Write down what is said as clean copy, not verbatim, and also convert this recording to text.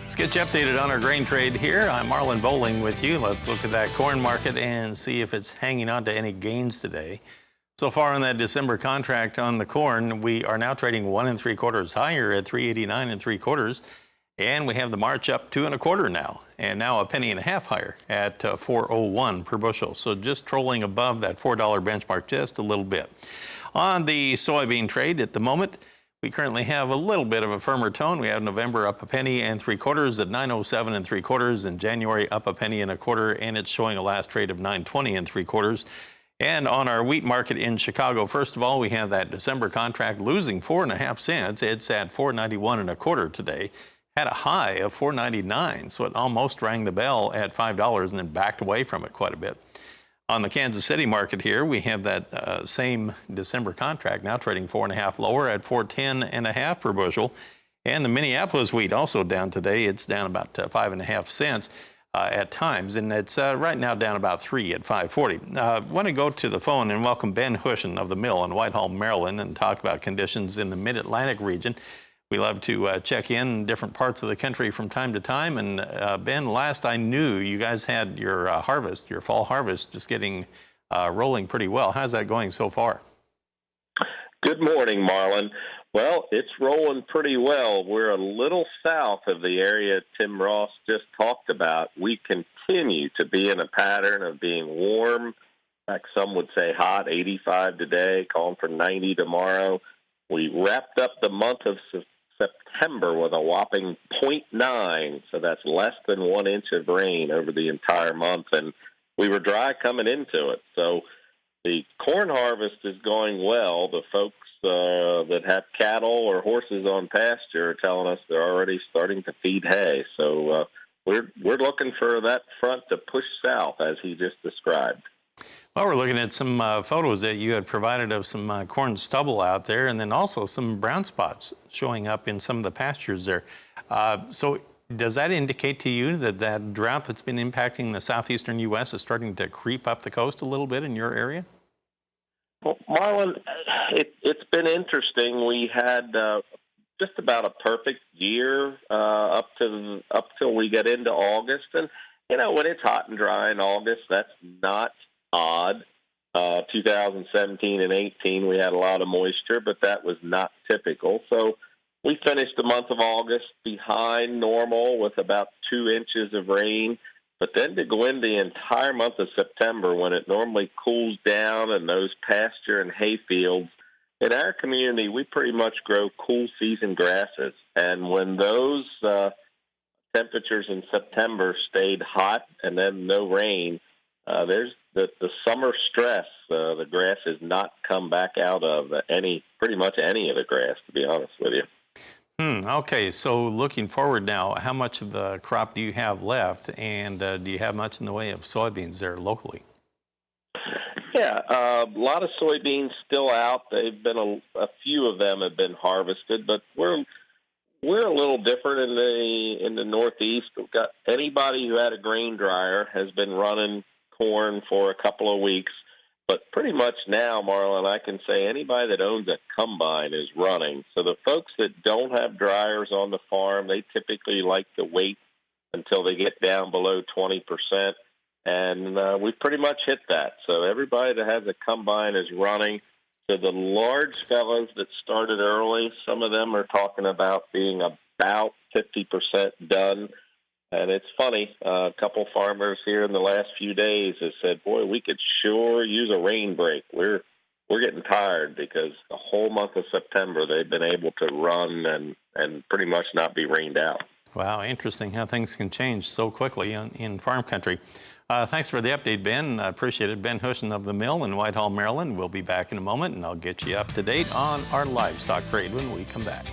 Let's get you updated on our grain trade here. I'm Marlin Bohling with you. Let's look at that corn market and see if it's hanging on to any gains today. So far in that December contract on the corn, we are now trading 1 3/4 higher at 389 3/4, and we have the March up 2 1/4 now, and now a penny and a half higher at 401 per bushel. So just trolling above that $4 benchmark just a little bit. On the soybean trade at the moment, we currently have a little bit of a firmer tone. We have November up a penny and 3/4 at 907 3/4, and January up a penny and a quarter, and it's showing a last trade of 920 3/4. And on our wheat market in Chicago, first of all, we have that December contract losing 4.5 cents. It's at 491 1/4 today. Had a high of 499, so it almost rang the bell at $5 and then backed away from it quite a bit. On the Kansas City market here, we have that same December contract now trading 4.5 lower at 410 1/2 per bushel. And the Minneapolis wheat also down today. It's down about 5.5 cents at times, and it's right now down about 3 at 540. I want to go to the phone and welcome Ben Hushon of the mill in Whitehall, Maryland, and talk about conditions in the Mid-Atlantic region. We love to check in different parts of the country from time to time. And Ben, last I knew, you guys had your harvest, your fall harvest, just getting rolling pretty well. How's that going so far? Good morning, Marlin. Well, it's rolling pretty well. We're a little south of the area Tim Ross just talked about. We continue to be in a pattern of being warm. In fact, some would say hot, 85 today, calling for 90 tomorrow. We wrapped up the month of September with a whopping 0.9, so that's less than 1 inch of rain over the entire month, and we were dry coming into it. So the corn harvest is going well. The folks that have cattle or horses on pasture are telling us they're already starting to feed hay. So we're looking for that front to push south, as he just described. Well, we're looking at some photos that you had provided of some corn stubble out there, and then also some brown spots showing up in some of the pastures there. So does that indicate to you that that drought that's been impacting the southeastern U.S. is starting to creep up the coast a little bit in your area? Well, Marlon, it's been interesting. We had just about a perfect year up till we get into August. And, you know, when it's hot and dry in August, that's not odd. 2017 and 18, we had a lot of moisture, but that was not typical. So we finished the month of August behind normal with about 2 inches of rain. But then to go into the entire month of September, when it normally cools down in those pasture and hay fields, in our community, we pretty much grow cool season grasses. And when those temperatures in September stayed hot and then no rain, there's the summer stress. The grass has not come back out of pretty much any of the grass, to be honest with you. Okay, so looking forward now, how much of the crop do you have left, and do you have much in the way of soybeans there locally? Yeah, a lot of soybeans still out. They've been a few of them have been harvested, but we're a little different in the Northeast. We've got anybody who had a grain dryer has been running corn for a couple of weeks. But pretty much now, Marlon, I can say anybody that owns a combine is running. So the folks that don't have dryers on the farm, they typically like to wait until they get down below 20%. And we've pretty much hit that. So everybody that has a combine is running. So the large fellows that started early, some of them are talking about being about 50% done. And it's funny, a couple farmers here in the last few days have said, boy, we could sure use a rain break. We're getting tired because the whole month of September they've been able to run and pretty much not be rained out. Wow, interesting how things can change so quickly in farm country. Thanks for the update, Ben. I appreciate it. Ben Hushon of the mill in Whitehall, Maryland. We'll be back in a moment, and I'll get you up to date on our livestock trade when we come back.